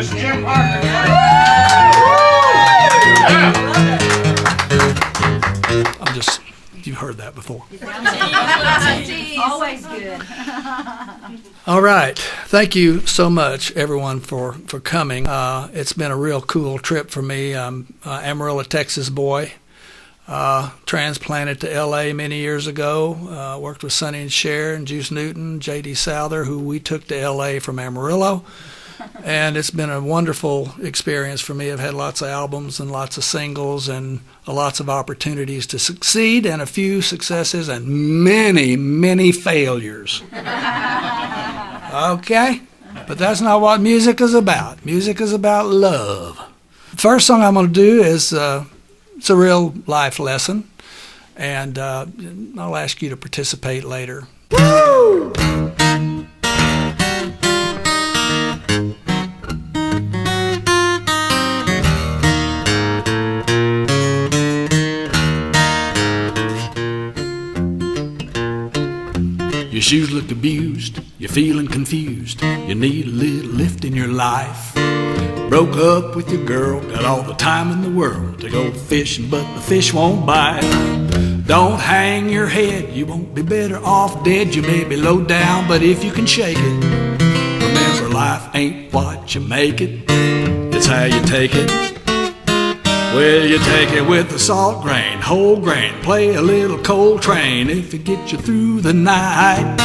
Mr. Jim Parker. I'm just, you've heard that before. Always good. All right. Thank you so much, everyone, for coming. It's been a real cool trip for me. I'm an Amarillo, Texas boy. Transplanted to L.A. many years ago. Worked with Sonny and Cher and Juice Newton, J.D. Souther, who we took to L.A. from Amarillo. And it's been a wonderful experience for me. I've had lots of albums and lots of singles and lots of opportunities to succeed and a few successes and many, many failures. Okay? But that's not what music is about. Music is about love. First song I'm going to do is it's a real life lesson, and I'll ask you to participate later. Woo! Your shoes look abused, you're feeling confused, you need a little lift in your life. Broke up with your girl, got all the time in the world to go fishing, but the fish won't bite. Don't hang your head, you won't be better off dead. You may be low down, but if you can shake it, remember life ain't what you make it, it's how you take it. Well, you take it with a salt grain, whole grain, play a little Coltrane if it gets you through the night.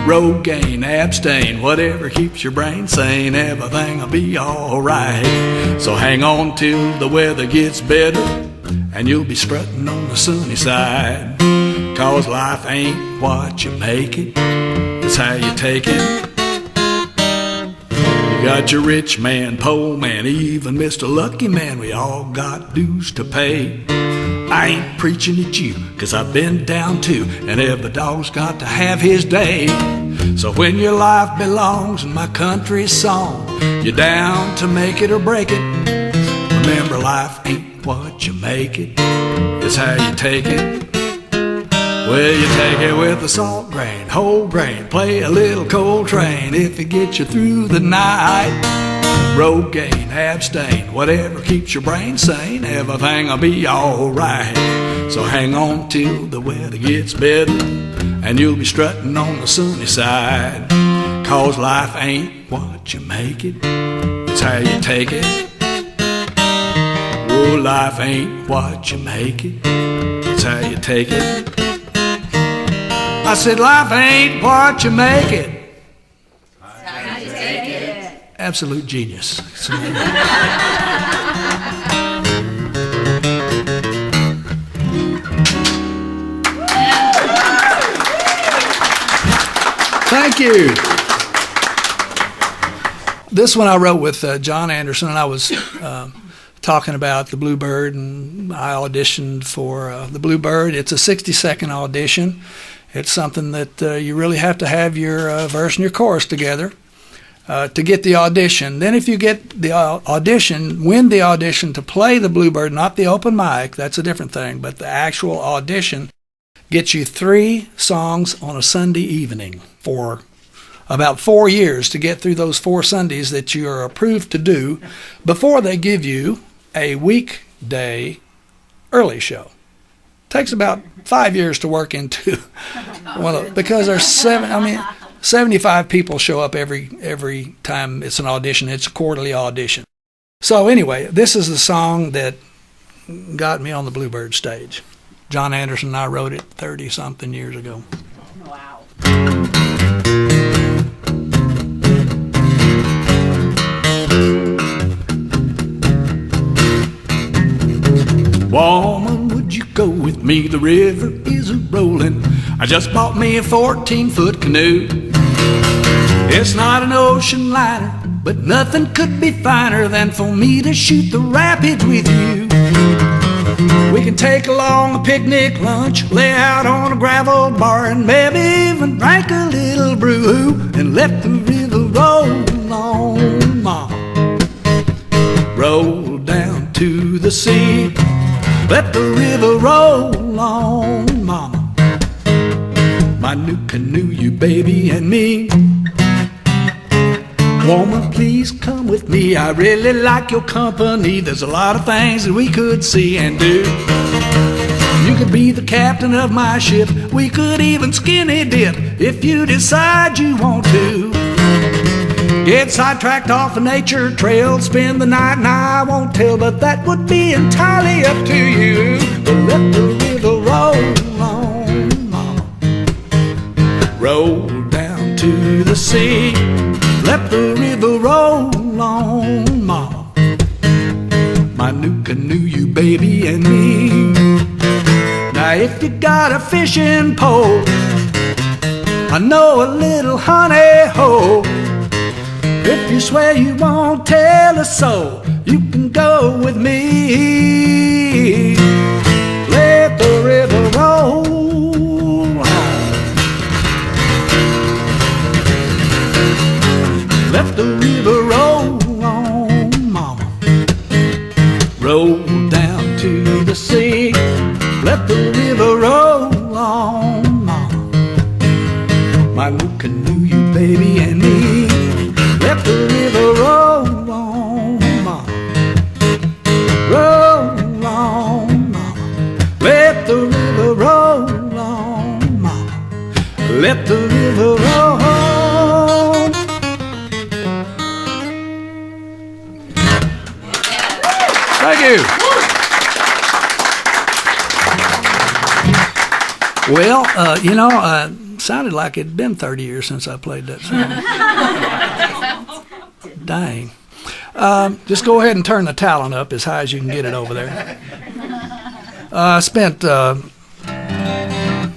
Rogaine, abstain, whatever keeps your brain sane, everything'll be alright. So hang on till the weather gets better, and you'll be strutting on the sunny side. 'Cause life ain't what you make it, it's how you take it. You got your rich man, poor man, even Mr. Lucky Man, we all got dues to pay. I ain't preaching at you, 'cause I've been down too, and every dog's got to have his day. So when your life belongs in my country song, you're down to make it or break it. Remember, life ain't what you make it, it's how you take it. Well, you take it with a salt grain, whole grain, play a little Coltrane if it gets you through the night. Rogaine, abstain, whatever keeps your brain sane, everything'll be alright. So hang on till the weather gets better, and you'll be strutting on the sunny side. 'Cause life ain't what you make it, it's how you take it. Oh, life ain't what you make it, it's how you take it. I said life ain't what you make it, How you take it. absolute genius. Thank you. This one I wrote with John Anderson, and I was talking about the Bluebird, and I auditioned for the Bluebird. It's a 60-second audition. It's something that you really have to have your verse and your chorus together to get the audition. Then if you get the audition, win the audition to play the Bluebird, not the open mic, that's a different thing, but the actual audition gets you 3 songs on a Sunday evening for about 4 years to get through those 4 Sundays that you are approved to do before they give you a weekday early show. Takes about 5 years to work into because there's 75 people show up every time it's an audition. It's a quarterly audition. So anyway, this is the song that got me on the Bluebird stage. John Anderson and I wrote it 30-something years ago. Wow. Woman, would you go with me? The river is a-rolling. I just bought me a 14-foot canoe. It's not an ocean liner, but nothing could be finer than for me to shoot the rapids with you. We can take along a picnic lunch, lay out on a gravel bar, and maybe even drink a little brew and let the river roll on, Mama. Roll down to the sea, let the river roll on, Mama. My new canoe, you baby and me. Woman, please come with me. I really like your company. There's a lot of things that we could see and do. You could be the captain of my ship. We could even skinny dip if you decide you want to. Get sidetracked off a nature trail, spend the night, and I won't tell, but that would be entirely up to you. But let the river roll on, mama. Roll down to the sea. Let the river roll on, mama. My new canoe, you baby and me. Now if you got a fishing pole, I know a little honey hole. If you swear you won't tell a soul, you can go with me. Let the river roll on. Let the river roll on, mama. Roll down to the sea. Let the river roll on, mama. My new canoe, you baby and me. Let the river roll on, mama. Roll on, mama. Let the river roll on, mama. Let the river roll on. Thank you. Well, sounded like it'd been 30 years since I played that song. Dang. Just go ahead and turn the talent up as high as you can get it over there. I spent a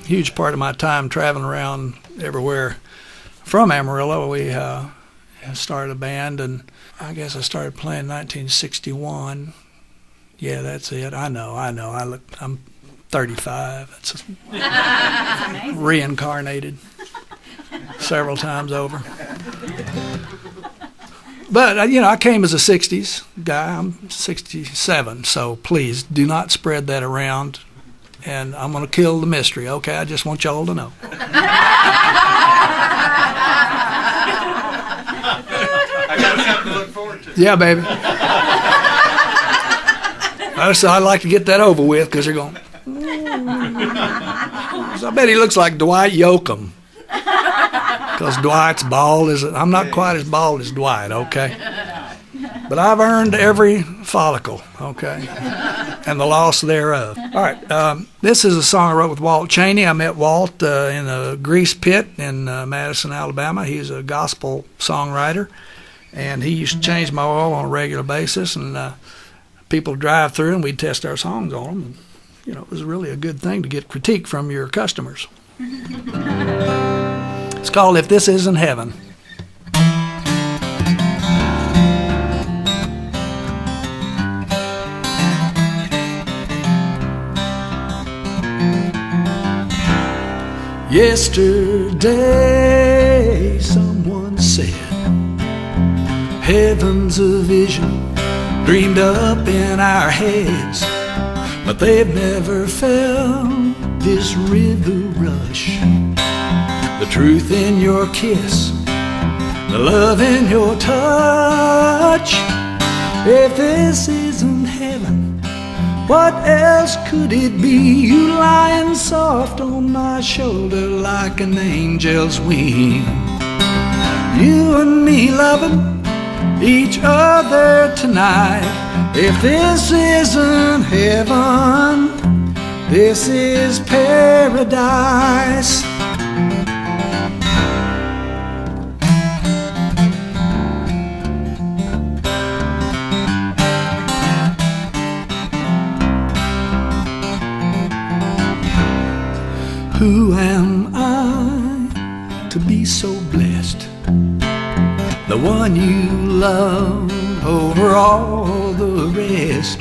huge part of my time traveling around everywhere from Amarillo. We started a band, and I guess I started playing in 1961. Yeah, that's it. I know. I'm 35. It's reincarnated several times over. But, I came as a 60s guy. I'm 67, so please do not spread that around, and I'm going to kill the mystery, okay? I just want y'all to know. I got something to look forward to. Yeah, baby. I'd like to get that over with, because they're going, So I bet he looks like Dwight Yoakam. Because Dwight's bald. I'm not quite as bald as Dwight, okay? But I've earned every follicle, okay? And the loss thereof. All right, this is a song I wrote with Walt Chaney. I met Walt in a grease pit in Madison, Alabama. He's a gospel songwriter, and he used to change my oil on a regular basis, and people would drive through, and we'd test our songs on them. And, it was really a good thing to get critique from your customers. It's called If This Isn't Heaven. Yesterday someone said heaven's a vision dreamed up in our heads, but they've never felt this river rush. The truth in your kiss, the love in your touch. If this isn't heaven, what else could it be? You lying soft on my shoulder like an angel's wing. You and me loving each other tonight. If this isn't heaven, this is paradise. Who am I to be so blessed? The one you love over all the rest.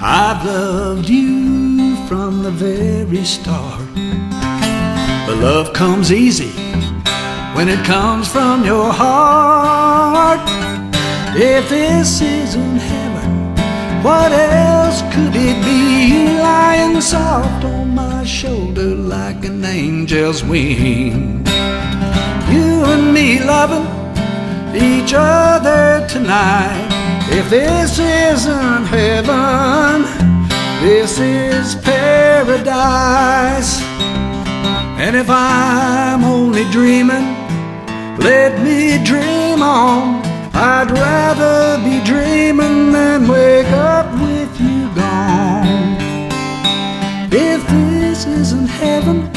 I've loved you from the very start. But love comes easy when it comes from your heart. If this isn't heaven, what else could it be? You lying soft on my shoulder like an angel's wing. You and me loving each other tonight. If this isn't heaven, this is paradise. And if I'm only dreaming, let me dream on. I'd rather be dreaming than wake up with you gone. If this isn't heaven,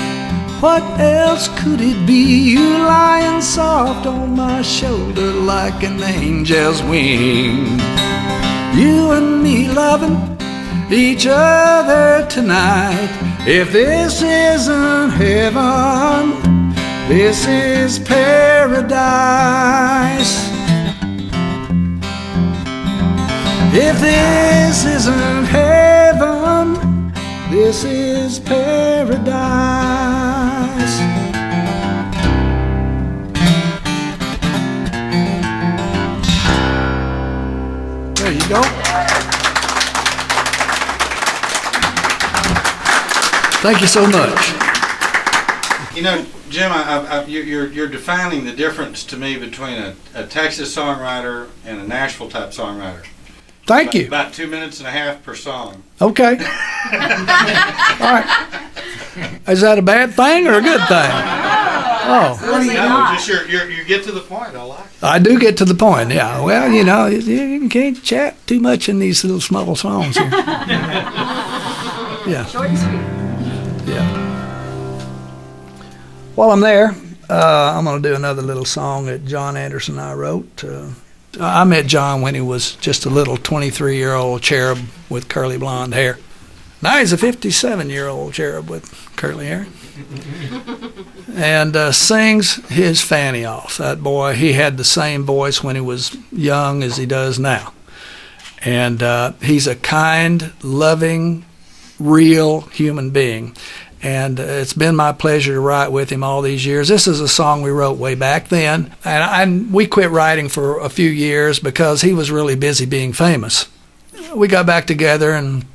what else could it be? You lying soft on my shoulder like an angel's wing. You and me loving each other tonight. If this isn't heaven, this is paradise. If this isn't heaven, this is paradise. There you go. Thank you so much. You know, Jim, you're defining the difference to me between a Texas songwriter and a Nashville type songwriter. Thank you. About 2.5 minutes per song. Okay. All right. Is that a bad thing or a good thing? Oh. No, just you get to the point. I like it. I do get to the point, yeah. Well, you know, you can't chat too much in these little small songs here. Yeah. Short and sweet. Yeah. While I'm there, I'm going to do another little song that John Anderson and I wrote. I met John when he was just a little 23-year-old cherub with curly blonde hair. Now he's a 57-year-old cherub with curly hair. And sings his fanny off. That boy, he had the same voice when he was young as he does now. And he's a kind, loving, real human being. And it's been my pleasure to write with him all these years. This is a song we wrote way back then. And we quit writing for a few years because he was really busy being famous. We got back together and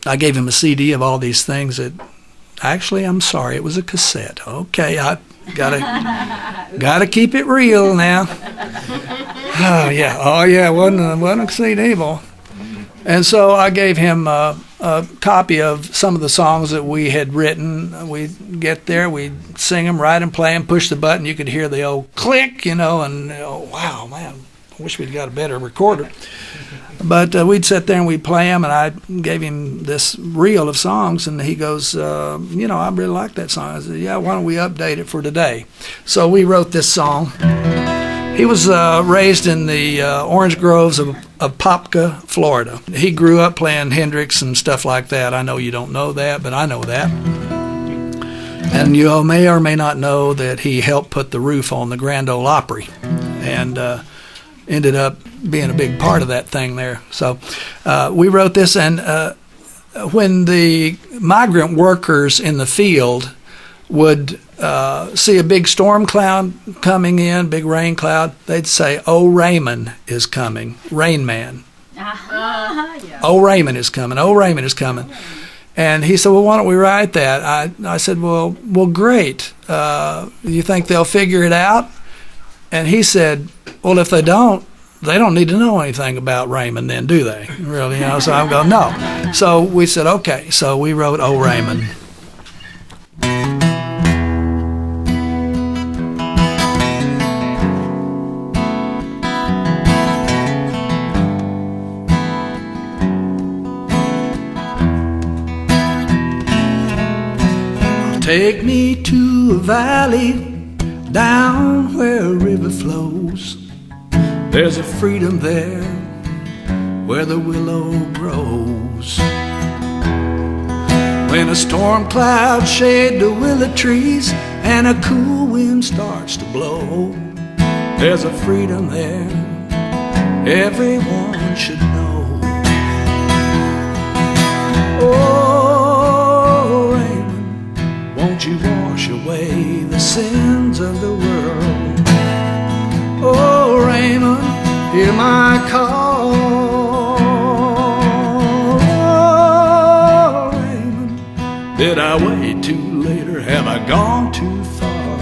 I gave him a CD of all these things that, actually, I'm sorry, it was a cassette. Okay, I gotta keep it real now. Oh yeah, it wasn't a CD, boy. And so I gave him a copy of some of the songs that we had written. We'd get there, we'd sing them, write them, play them, push the button. You could hear the old click, you know, and wow, man, I wish we'd got a better recorder. But we'd sit there and we'd play them, and I gave him this reel of songs, and he goes, I really like that song. I said, yeah, why don't we update it for today? So we wrote this song. He was raised in the orange groves of Popka, Florida. He grew up playing Hendrix and stuff like that. I know you don't know that, but I know that. And you may or may not know that he helped put the roof on the Grand Ole Opry and ended up being a big part of that thing there. So we wrote this, and when the migrant workers in the field would see a big storm cloud coming in, big rain cloud, they'd say, "Oh, Raymond is coming, Rain Man. Yeah. Oh, Raymond is coming, oh, Raymond is coming." And he said, "Well, why don't we write that?" I said, well, great. You think they'll figure it out? And he said, well, if they don't need to know anything about Raymond then, do they? Really, So I'm going, no. So we said, okay. So we wrote "Oh, Raymond." Take me to a valley down where a river flows. There's a freedom there where the willow grows. When a storm cloud shade the willow trees and a cool wind starts to blow, there's a freedom there everyone should know. Oh, Raymond, won't you wash away the sins of the world? Oh, Raymond, hear my call. Oh, Raymond, did I wait too late or have I gone too far?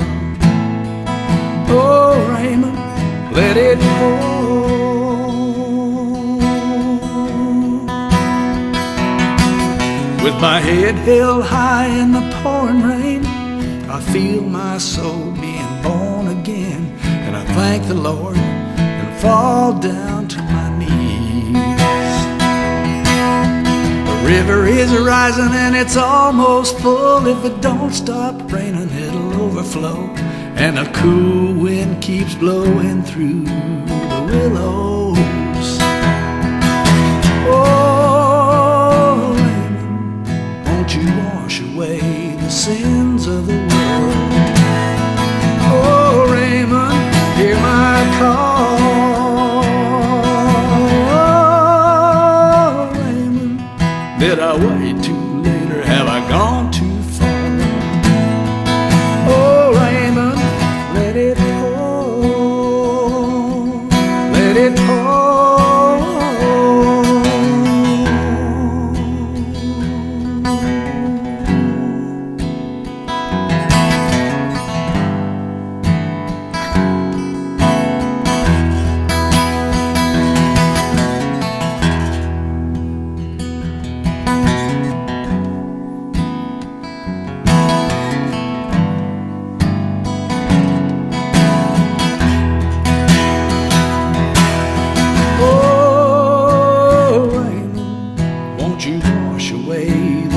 Oh, Raymond, let it pour. With my head held high in the pouring rain, I feel my soul being born again, and I thank the Lord and fall down to my knees. The river is rising and it's almost full. If it don't stop raining, it'll overflow, and a cool wind keeps blowing through the willows. Oh, Raymond, won't you wash away the sins of the world? Oh, Raymond, hear my call. Oh, Raymond, did I wait too late or have I gone too far? Oh, Raymond, let it pour, let it pour.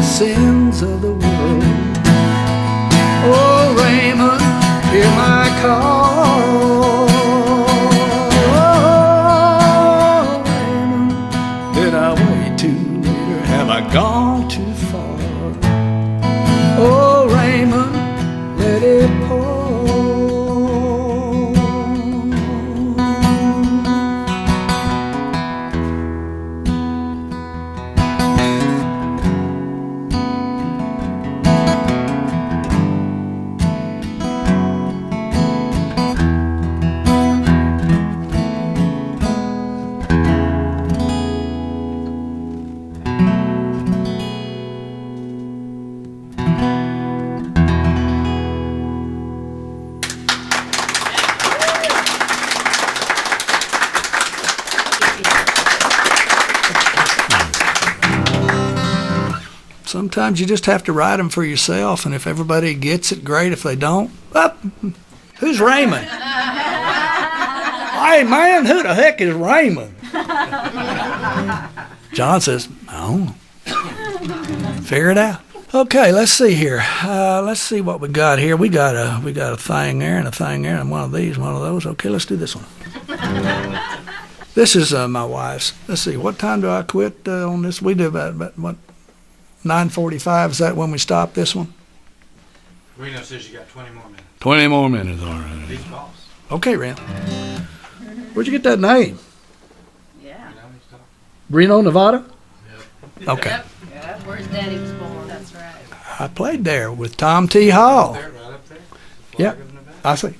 Sins of the world. Oh, Raymond, hear my call. Oh, Raymond, did I wait too late or have I gone too far? Oh, Raymond, let it pour. Sometimes you just have to write them for yourself, and if everybody gets it, great. If they don't, who's Raymond? Hey, man, who the heck is Raymond? John says, oh, figure it out. Okay, let's see here. Let's see what we got here. We got a thing there and a thing there, and one of these, one of those. Okay, let's do this one. This is my wife's. Let's see, what time do I quit on this? We do about what? 9:45, is that when we stop this one? Reno says you got 20 more minutes. 20 more minutes, all right. He's boss. Okay, Reno. Where'd you get that name? Yeah. Reno, Nevada? Yep. Okay. Yep. Where's Daddy was born. That's right. I played there with Tom T. Hall. Right up there. Yeah, I see.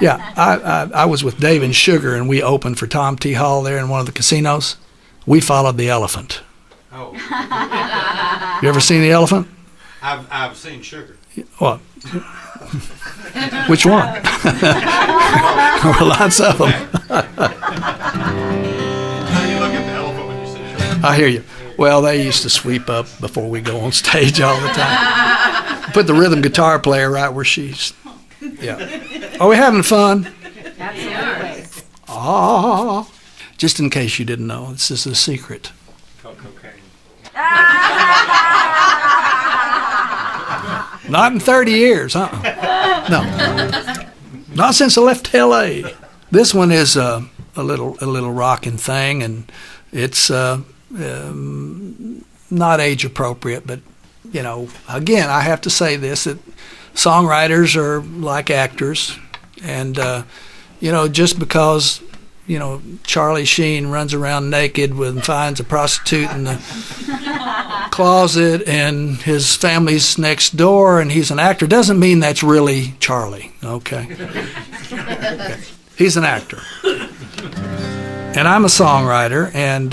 Yeah, I was with Dave and Sugar, and we opened for Tom T. Hall there in one of the casinos. We followed the elephant. Oh. You ever seen the elephant? I've seen Sugar. What? Which one? There were lots of them. How do you look at the elephant when you say Sugar? I hear you. Well, they used to sweep up before we go on stage all the time. Put the rhythm guitar player right where she's. Yeah. Are we having fun? Absolutely. Ah. Just in case you didn't know, this is a secret. Called cocaine. Not in 30 years, huh? No. Not since I left L.A. This one is a little rocking thing, and it's not age appropriate, but you know, again, I have to say this, that songwriters are like actors, and you know, just because you know Charlie Sheen runs around naked and finds a prostitute in the closet and his family's next door and he's an actor doesn't mean that's really Charlie. Okay. He's an actor. And I'm a songwriter, and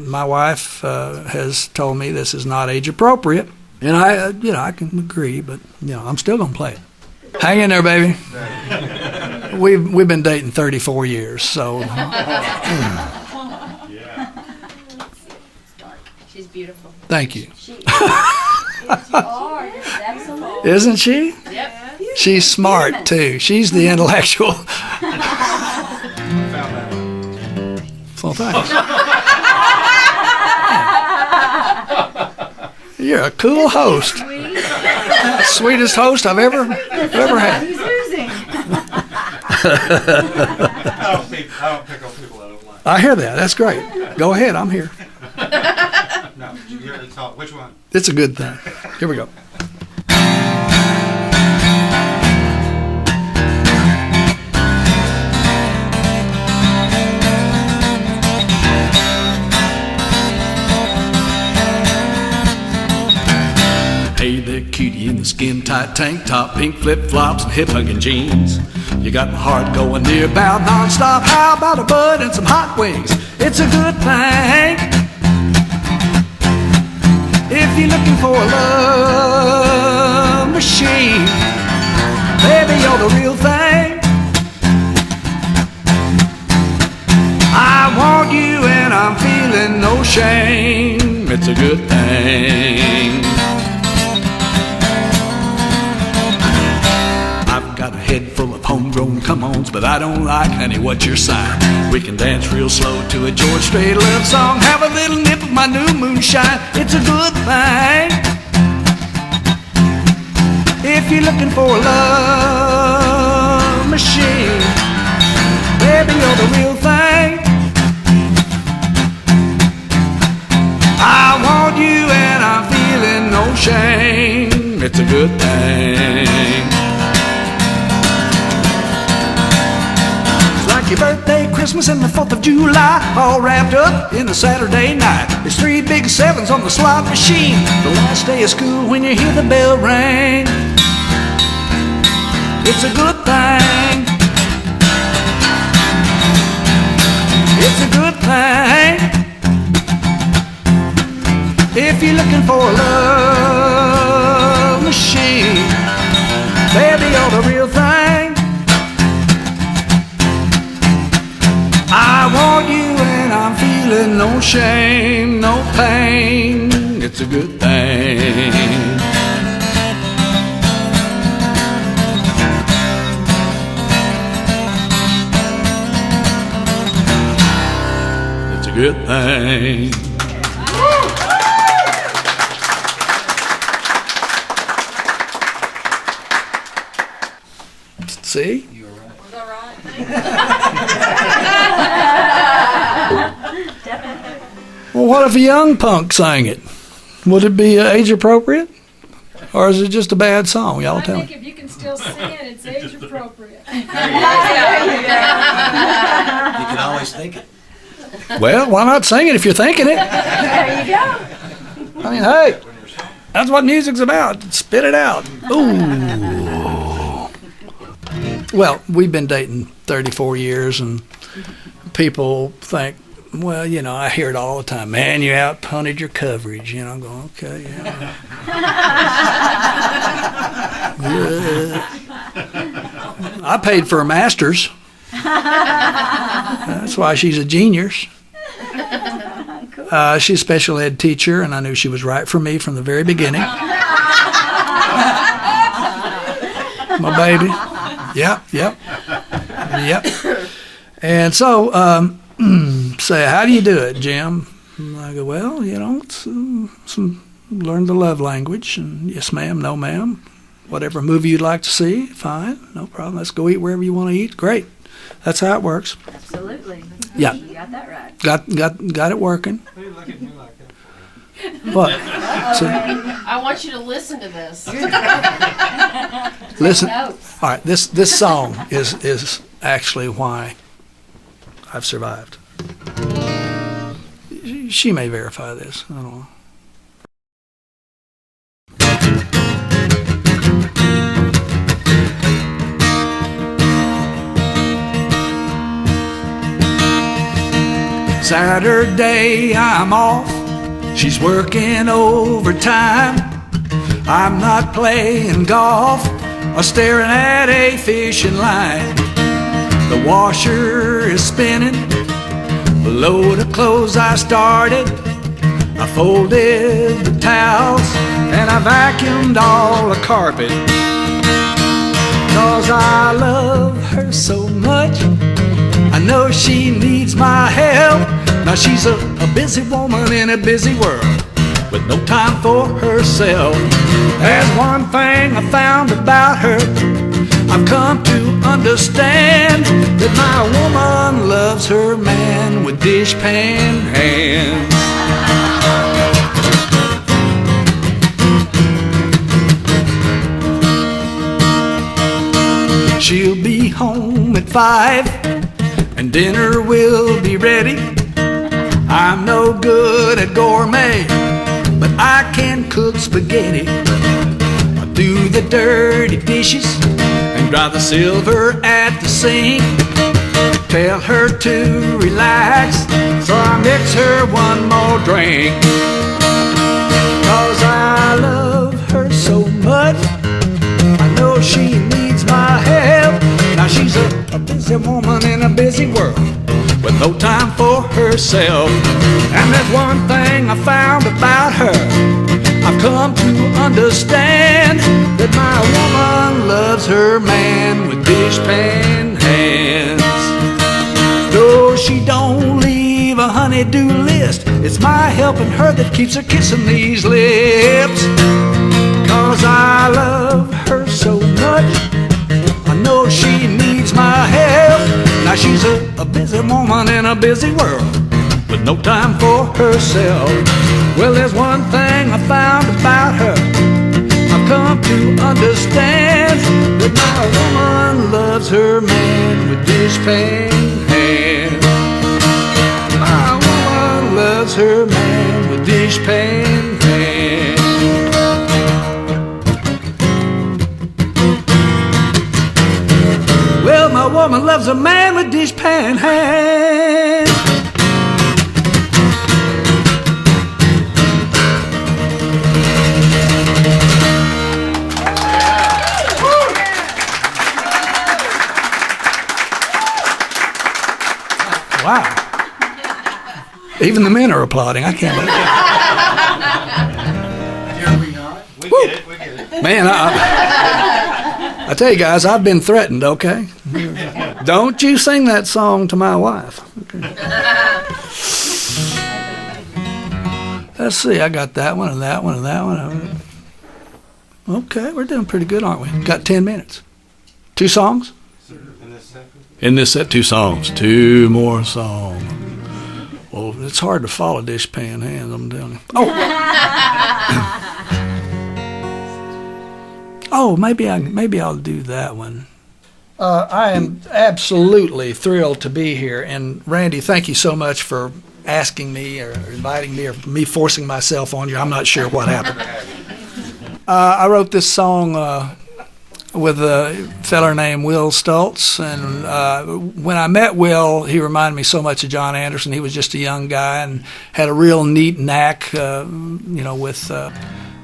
my wife has told me this is not age appropriate, and I can agree, but I'm still gonna play it. Hang in there, baby. we've been dating 34 years, so She's beautiful. thank you. She is. Yes, you are. Absolutely. Isn't she? Yep. She's smart too. She's the intellectual. Found that one. So thanks. You're a cool host. Sweetest host I've ever had. He's losing. I don't pick on people I don't like. I hear that. That's great. Go ahead. I'm here. No, did you hear the talk? Which one? It's a good thing. Here we go. Hey there, cutie in the skin-tight tank top, pink flip-flops and hip-hugging jeans. You got my heart going near about non-stop. How about a bud and some hot wings? It's a good thing. If you're looking for a love machine, baby, you're the real thing. I want you and I'm feeling no shame. It's a good thing. I've got a head full of homegrown come-ons, but I don't like, honey, what's your sign? We can dance real slow to a George Strait love song, have a little nip of my new moonshine. It's a good thing. If you're looking for a love machine, baby, you're the real thing. I want you and I'm feeling no shame. It's a good thing. Your birthday, Christmas, and the 4th of July, all wrapped up in a Saturday night. There's 3 big 7s on the slot machine. The last day of school when you hear the bell ring. It's a good thing. It's a good thing. If you're looking for a love machine, baby, you're the real thing. I want you and I'm feeling no shame, no pain. It's a good thing. It's a good thing. See? Well, what if a young punk sang it? Would it be age appropriate? Or is it just a bad song? Y'all tell I me. think if you can still sing it, it's age appropriate. You can always think it. Well, why not sing it if you're thinking it? There you go. I mean, hey, that's what music's about. Spit it out. Ooh. Well, we've been dating 34 years, and people think, well, you know, I hear it all the time. Man, you out-punted your coverage. You know, I'm going, okay, yeah. I paid for a master's. That's why she's a genius. She's a special ed teacher, and I knew she was right for me from the very beginning. My baby. Yep. And so, say, how do you do it, Jim? And I go, well, you know, learn the love language. And yes, ma'am, no, ma'am. Whatever movie you'd like to see, fine, no problem. Let's go eat wherever you want to eat. Great. That's how it works. Absolutely. Yeah. You got that right. Got it working. Why are you looking at me like that? What? See? I want you to listen to this. Listen. Notes. All right. This song is actually why I've survived. She may verify this. I don't know. Saturday I'm off, she's working overtime. I'm not playing golf or staring at a fishing line. The washer is spinning, a load of clothes I started. I folded the towels and I vacuumed all the carpet. 'Cause I love her so much, I know she needs my help. Now she's a busy woman in a busy world with no time for herself. There's one thing I found about her, I've come to understand that my woman loves her man with dishpan hands. She'll be home at 5 and dinner will be ready. I'm no good at gourmet, but I can cook spaghetti. I do the dirty dishes and dry the silver at the sink. Tell her to relax, so I mix her one more drink. 'Cause I love her so much, I know she needs my help. Now she's a busy woman in a busy world with no time for herself. And there's one thing I found about her, I've come to understand that my woman loves her man with dishpan hands. No, she don't leave a honey-do list, it's my helping her that keeps her kissing these lips. 'Cause I love her so much, I know she needs my help. Now she's a busy woman in a busy world with no time for herself. Well, there's one thing I found about her, I've come to understand that my woman loves her man with dishpan hands. My woman loves her man with dishpan hands. Well, my woman loves a man with dishpan hands. Wow. Even the men are applauding. I can't believe it. We get it, we get it. Man, I tell you guys, I've been threatened, okay? Don't you sing that song to my wife. Okay. Let's see, I got that one and that one and that one. Okay, we're doing pretty good, aren't we? Got 10 minutes. 2 songs? In this set, 2 songs. 2 more songs. Well, it's hard to follow Dishpan Hands, I'm telling you. Oh! Oh, maybe I'll do that one. I am absolutely thrilled to be here, and Randy, thank you so much for asking me or inviting me or me forcing myself on you. I'm not sure what happened. I wrote this song with a feller named Will Stultz, and when I met Will, he reminded me so much of John Anderson. He was just a young guy and had a real neat knack,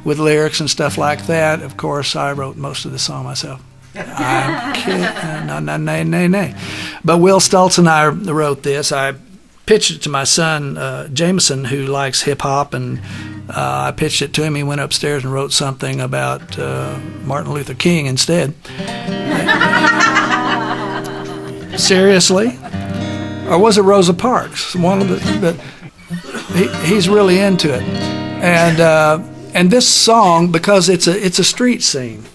with lyrics and stuff like that. Of course, I wrote most of the song myself. I'm kidding. No, nay. But Will Stultz and I wrote this. I pitched it to my son, Jameson, who likes hip-hop, and I pitched it to him. He went upstairs and wrote something about Martin Luther King instead. Seriously? Or was it Rosa Parks? One of the he's really into it. And this song, because it's a street scene.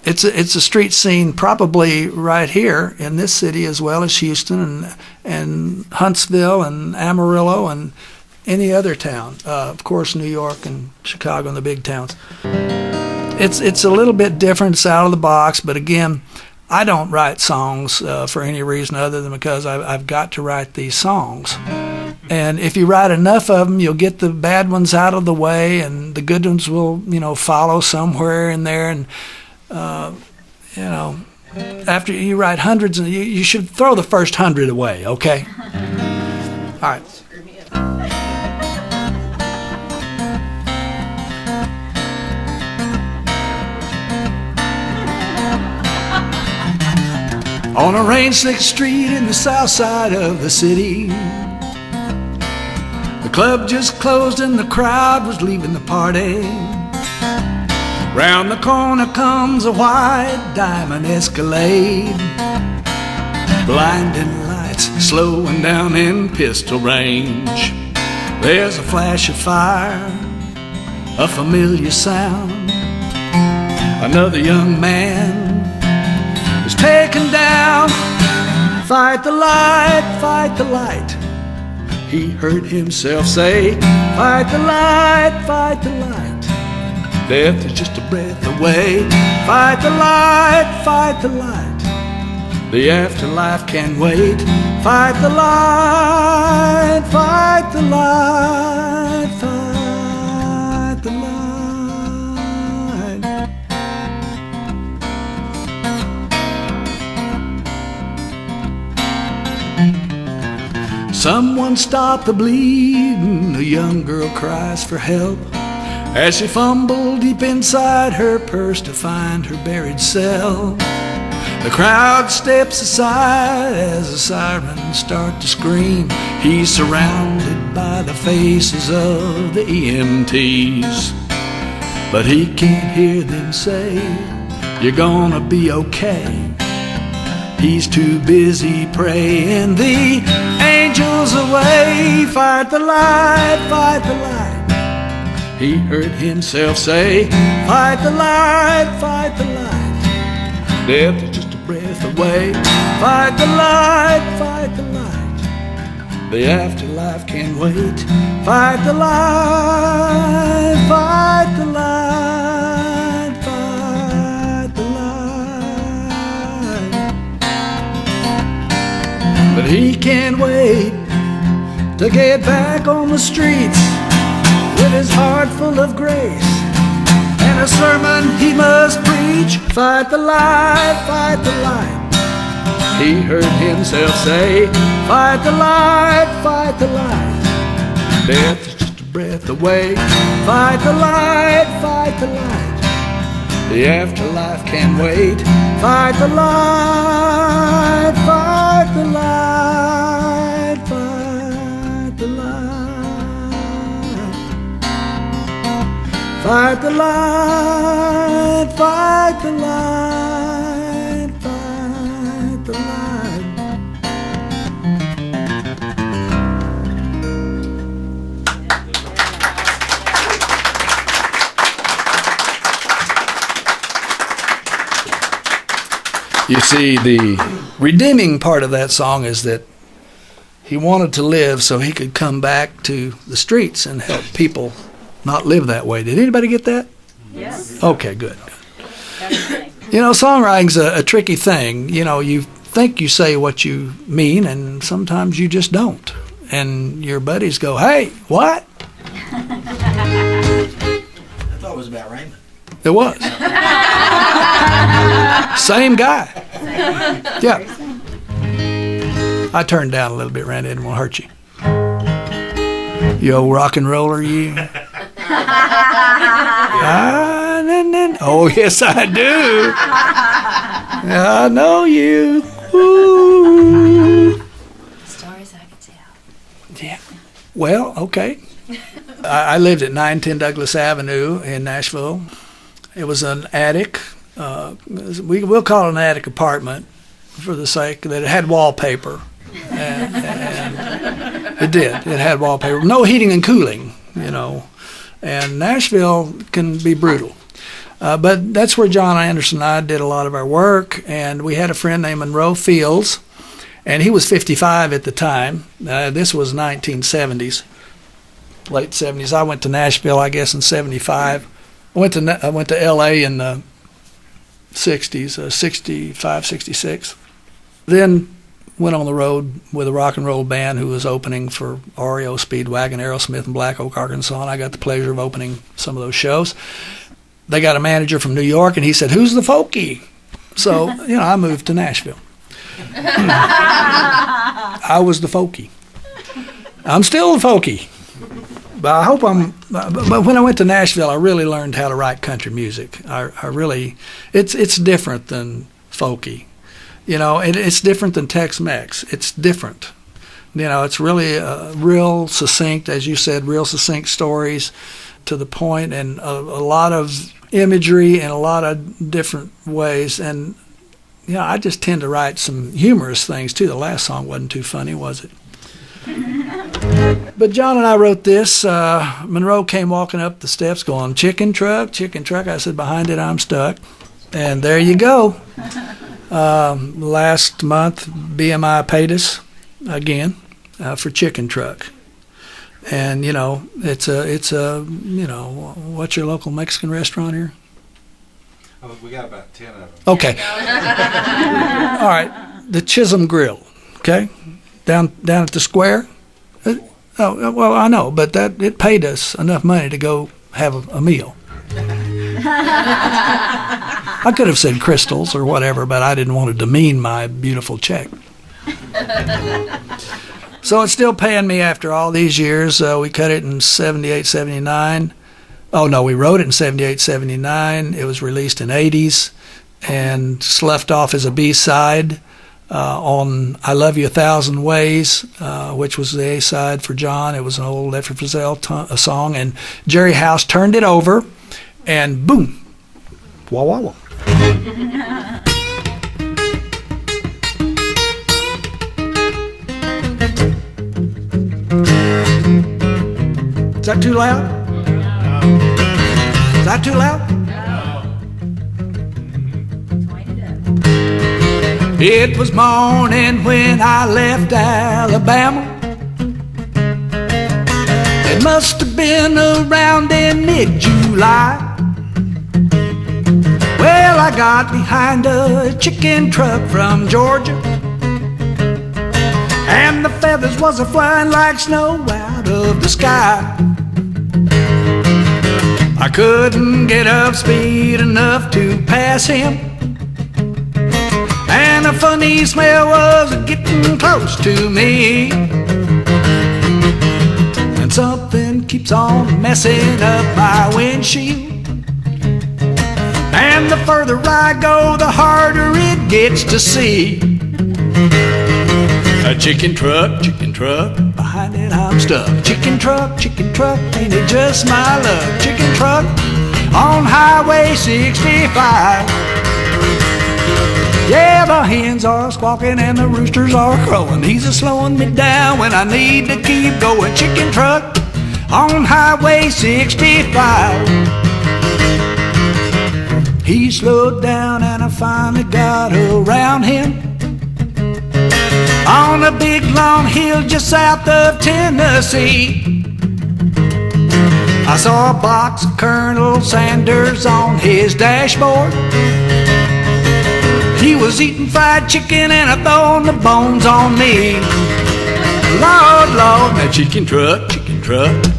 It's a street scene probably right here in this city as well as Houston and Huntsville and Amarillo and any other town. Of course, New York and Chicago and the big towns. It's a little bit different. It's out of the box, but again, I don't write songs for any reason other than because I've got to write these songs. And if you write enough of them, you'll get the bad ones out of the way, and the good ones will, follow somewhere in there. And after you write hundreds, you should throw the first 100 away. Okay. All right. on a rain-slick street in the south side of the city. The club just closed and the crowd was leaving the party. Round the corner comes a white diamond Escalade. Blinding lights slowing down in pistol range. There's a flash of fire, a familiar sound. Another young man is taken down. Fight the light, fight the light. He heard himself say, fight the light, fight the light. Death is just a breath away. Fight the light, fight the light. The afterlife can wait. Fight the light, fight the light, fight the light. Someone stop the bleeding, a young girl cries for help as she fumbled deep inside her purse to find her buried cell. The crowd steps aside as the sirens start to scream. He's surrounded by the faces of the EMTs, but he can't hear them say, you're gonna be okay. He's too busy praying the angels away. Fight the light, fight the light. He heard himself say, fight the light, fight the light. Death is just a breath away. Fight the light, fight the light. The afterlife can wait. Fight the light, fight the light, fight the light. But he can't wait to get back on the streets with his heart full of grace and a sermon he must preach. Fight the light, fight the light. He heard himself say, fight the light, fight the light. Death is just a breath away. Fight the light, fight the light. The afterlife can wait. Fight the light, fight the light, fight the light. Fight the light, fight the light, fight the light. You see, the redeeming part of that song is that he wanted to live so he could come back to the streets and help people not live that way. Did anybody get that? Yes. Okay, good. You know, songwriting's a tricky thing. You know, you think you say what you mean, and sometimes you just don't. And your buddies go, hey, what? I thought it was about Raymond. It was. Same guy. Yeah. I turned down a little bit, Randy. I didn't want to hurt you. You old rock and roller, you. Oh, yes, I do. I know you. Ooh. Stories I could tell. Yeah. Well, okay. I lived at 910 Douglas Avenue in Nashville. It was an attic. We'll call it an attic apartment for the sake that it had wallpaper. And it did. It had wallpaper. No heating and cooling, you know. And Nashville can be brutal. But that's where John Anderson and I did a lot of our work. And we had a friend named Monroe Fields, and he was 55 at the time. This was 1970s, late 70s. I went to Nashville, I guess, in 75. I went to L.A. in the 60s, 65, 66. Then went on the road with a rock and roll band who was opening for REO Speedwagon, Aerosmith, and Black Oak, Arkansas, and I got the pleasure of opening some of those shows. They got a manager from New York, and he said, who's the folkie? So, you know, I moved to Nashville. I was the folkie. I'm still the folkie. But I hope but when I went to Nashville, I really learned how to write country music. I really, it's different than folky. You know, it's different than Tex-Mex. It's different. You know, it's really real succinct, as you said, real succinct stories to the point, and a lot of imagery in a lot of different ways. And, you know, I just tend to write some humorous things, too. The last song wasn't too funny, was it? But John and I wrote this. Monroe came walking up the steps going, chicken truck, chicken truck. I said, behind it, I'm stuck. And there you go. Last month, BMI paid us again for chicken truck. And, you know, it's a, you know, what's your local Mexican restaurant here? Oh, we got about 10 of them. Okay. All right. The Chisholm Grill, okay? Down at the square. Oh, well, I know, but it paid us enough money to go have a meal. I could have said crystals or whatever, but I didn't want to demean my beautiful check. So it's still paying me after all these years. We cut it in 78, 79. Oh, no, we wrote it in 78, 79. It was released in 80s and sloughed off as a B-side on I Love You a Thousand Ways, which was the A-side for John. It was an old Lefty Frizzell song, and Jerry House turned it over, and boom, wah, wah, wah. Is that too loud? Is that too loud? It was morning when I left Alabama. It must have been around in mid-July. Well, I got behind a chicken truck from Georgia, and the feathers was a-flying like snow out of the sky. I couldn't get up speed enough to pass him, and a funny smell was getting close to me. And something keeps on messing up my windshield, and the further I go, the harder it gets to see. A chicken truck, behind it I'm stuck. Chicken truck, ain't it just my luck? Chicken truck on Highway 65. Yeah, the hens are squawking and the roosters are crowing. He's a-slowing me down when I need to keep going. Chicken truck on Highway 65. He slowed down and I finally got around him on a big long hill just south of Tennessee. I saw a box of Colonel Sanders on his dashboard. He was eating fried chicken and I throwing the bones on me. Lord, Lord, that chicken truck,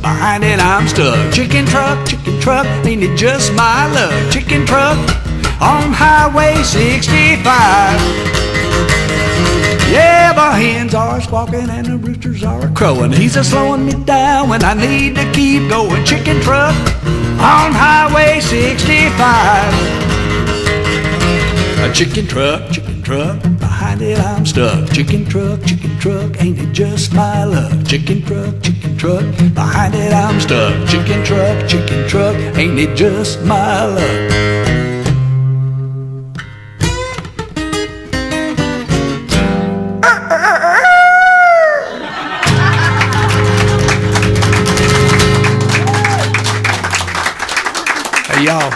behind it I'm stuck. Chicken truck, ain't it just my luck? Chicken truck on Highway 65. Yeah, the hens are squawking and the roosters are crowing. He's a-slowing me down when I need to keep going. Chicken truck on Highway 65. A chicken truck, behind it I'm stuck. Chicken truck, ain't it just my luck? Chicken truck, behind it I'm stuck. Chicken truck, ain't it just my luck? Hey, y'all.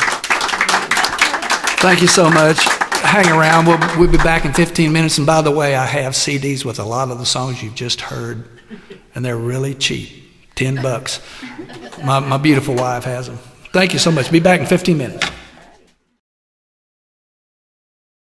Thank you so much. Hang around. We'll be back in 15 minutes. And by the way, I have CDs with a lot of the songs you've just heard, and they're really cheap, $10. My beautiful wife has them. Thank you so much. Be back in 15 minutes.